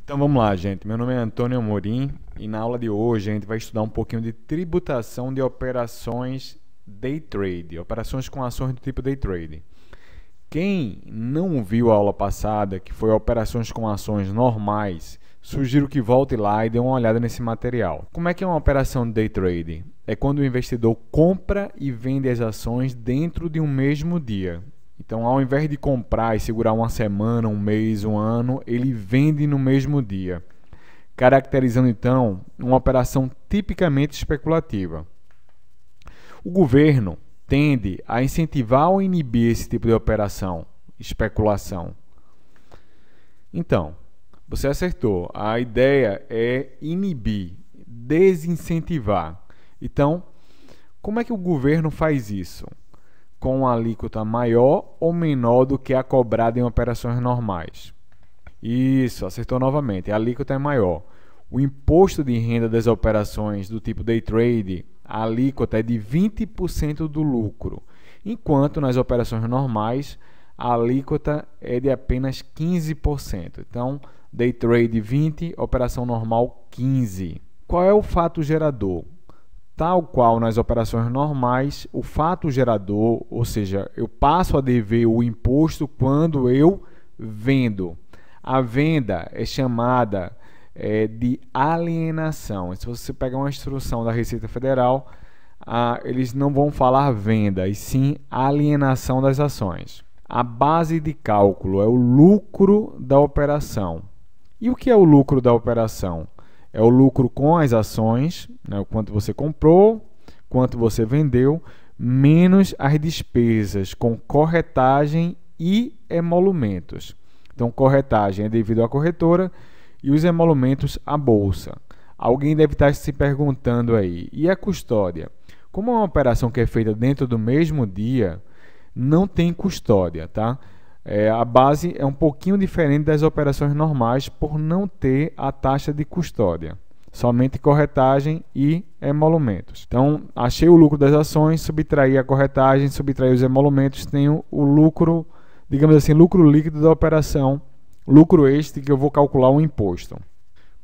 Então vamos lá, gente. Meu nome é Antônio Amorim e na aula de hoje a gente vai estudar um pouquinho de tributação de operações day trade, operações com ações do tipo day trade. Quem não viu a aula passada, que foi operações com ações normais, sugiro que volte lá e dê uma olhada nesse material. Como é que é uma operação de day trade? É quando o investidor compra e vende as ações dentro de um mesmo dia. Então, ao invés de comprar e segurar uma semana, um mês, um ano, ele vende no mesmo dia, caracterizando então uma operação tipicamente especulativa. O governo tende a incentivar ou inibir esse tipo de operação, especulação. Então, você acertou. A ideia é inibir, desincentivar. Então, como é que o governo faz isso? Com uma alíquota maior ou menor do que a cobrada em operações normais? Isso, acertou novamente. A alíquota é maior. O imposto de renda das operações do tipo day trade, a alíquota é de 20% do lucro, enquanto nas operações normais a alíquota é de apenas 15%. Então, day trade 20%, operação normal 15%. Qual é o fato gerador? Tal qual nas operações normais, o fato gerador, ou seja, eu passo a dever o imposto quando eu vendo. A venda é chamada de alienação. Se você pegar uma instrução da Receita Federal, eles não vão falar venda, e sim alienação das ações. A base de cálculo é o lucro da operação. E o que é o lucro da operação? É o lucro com as ações, né, o quanto você comprou, quanto você vendeu, menos as despesas com corretagem e emolumentos. Então, corretagem é devido à corretora e os emolumentos à bolsa. Alguém deve estar se perguntando aí, e a custódia? Como é uma operação que é feita dentro do mesmo dia, não tem custódia, tá? A base é um pouquinho diferente das operações normais por não ter a taxa de custódia, somente corretagem e emolumentos. Então, achei o lucro das ações, subtraí a corretagem, subtraí os emolumentos, tenho o lucro, digamos assim, lucro líquido da operação, lucro este que eu vou calcular o imposto.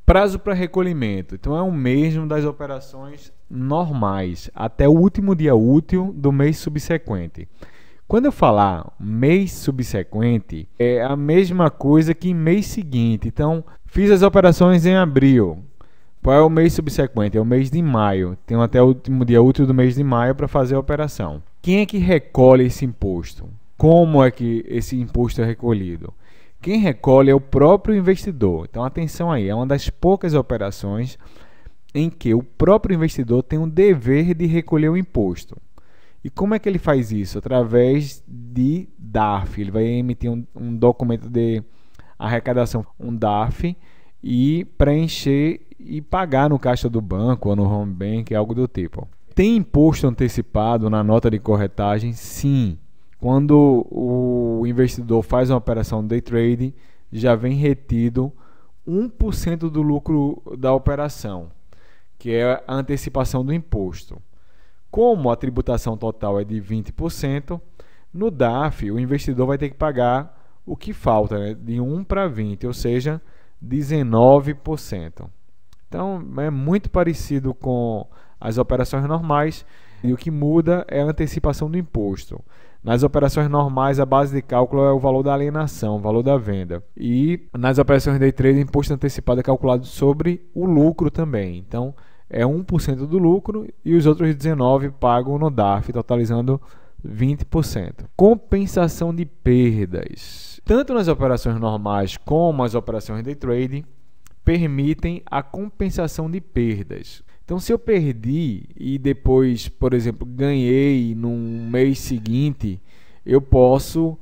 Prazo para recolhimento, então é o mesmo das operações normais, até o último dia útil do mês subsequente. Quando eu falar mês subsequente, é a mesma coisa que mês seguinte. Então, fiz as operações em abril. Qual é o mês subsequente? É o mês de maio. Tenho até o último dia útil do mês de maio para fazer a operação. Quem é que recolhe esse imposto? Como é que esse imposto é recolhido? Quem recolhe é o próprio investidor. Então, atenção aí, é uma das poucas operações em que o próprio investidor tem o dever de recolher o imposto. E como é que ele faz isso? Através de DARF. Ele vai emitir um documento de arrecadação, um DARF, e preencher e pagar no caixa do banco ou no home bank, algo do tipo. Tem imposto antecipado na nota de corretagem? Sim. Quando o investidor faz uma operação day trade, já vem retido 1% do lucro da operação, que é a antecipação do imposto. Como a tributação total é de 20%, no DARF o investidor vai ter que pagar o que falta, né? De 1 para 20, ou seja, 19%. Então, é muito parecido com as operações normais, e o que muda é a antecipação do imposto. Nas operações normais, a base de cálculo é o valor da alienação, o valor da venda. E nas operações day trade, o imposto antecipado é calculado sobre o lucro também. Então, é 1% do lucro e os outros 19% pagam no DARF, totalizando 20%. Compensação de perdas. Tanto nas operações normais como as operações day trade permitem a compensação de perdas. Então, se eu perdi e depois, por exemplo, ganhei no mês seguinte, eu posso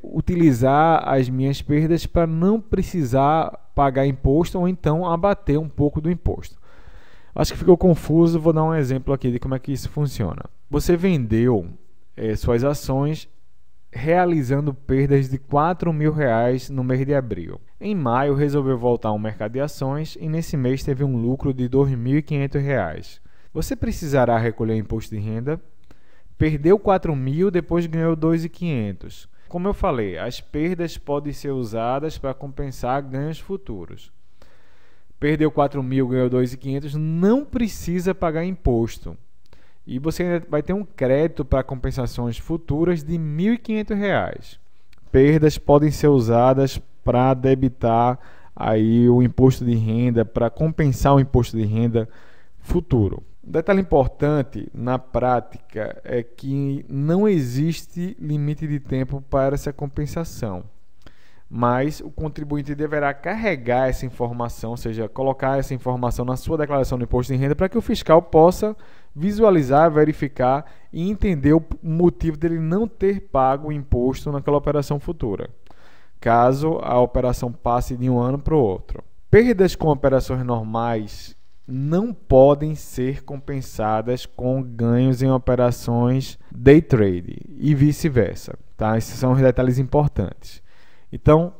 utilizar as minhas perdas para não precisar pagar imposto ou então abater um pouco do imposto. Acho que ficou confuso, vou dar um exemplo aqui de como é que isso funciona. Você vendeu suas ações realizando perdas de R$4.000 no mês de abril. Em maio, resolveu voltar ao mercado de ações e nesse mês teve um lucro de R$2.500. Você precisará recolher o imposto de renda? Perdeu 4.000, depois ganhou 2.500. como eu falei, as perdas podem ser usadas para compensar ganhos futuros. Perdeu 4.000, ganhou 2.500, não precisa pagar imposto. E você ainda vai ter um crédito para compensações futuras de R$ 1.500. Perdas podem ser usadas para debitar aí o imposto de renda, para compensar o imposto de renda futuro. Um detalhe importante na prática é que não existe limite de tempo para essa compensação, mas o contribuinte deverá carregar essa informação, ou seja, colocar essa informação na sua declaração do imposto de renda para que o fiscal possa visualizar, verificar e entender o motivo dele não ter pago o imposto naquela operação futura, caso a operação passe de um ano para o outro. Perdas com operações normais não podem ser compensadas com ganhos em operações day trade e vice-versa, tá? Esses são os detalhes importantes. Então,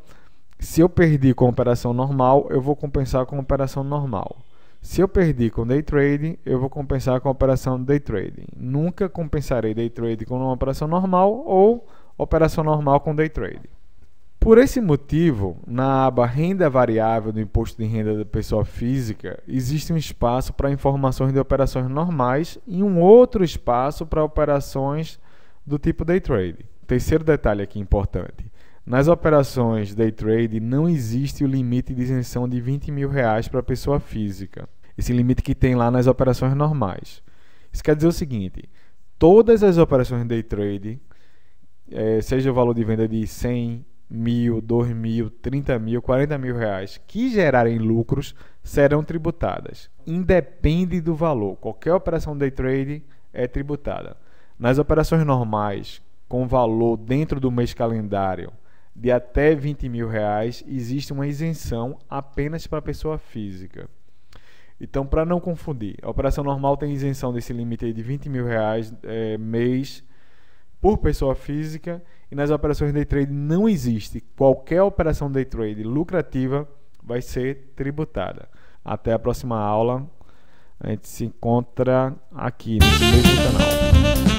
se eu perdi com operação normal, eu vou compensar com operação normal. Se eu perdi com day trade, eu vou compensar com operação day trade. Nunca compensarei day trade com uma operação normal ou operação normal com day trade. Por esse motivo, na aba Renda Variável do Imposto de Renda da Pessoa Física, existe um espaço para informações de operações normais e um outro espaço para operações do tipo day trade. Terceiro detalhe aqui importante. Nas operações day trade não existe o limite de isenção de R$20.000 para a pessoa física. Esse limite que tem lá nas operações normais. Isso quer dizer o seguinte, todas as operações day trade, seja o valor de venda de 100, 1.000, 2.000, 30.000, 40.000 reais que gerarem lucros serão tributadas. Independe do valor. Qualquer operação day trade é tributada. Nas operações normais, com valor dentro do mês calendário de até R$20.000, existe uma isenção apenas para a pessoa física. Então, para não confundir, a operação normal tem isenção desse limite aí de R$20.000 mês por pessoa física, e nas operações day trade não existe. Qualquer operação day trade lucrativa vai ser tributada. Até a próxima aula. A gente se encontra aqui nesse mesmo canal.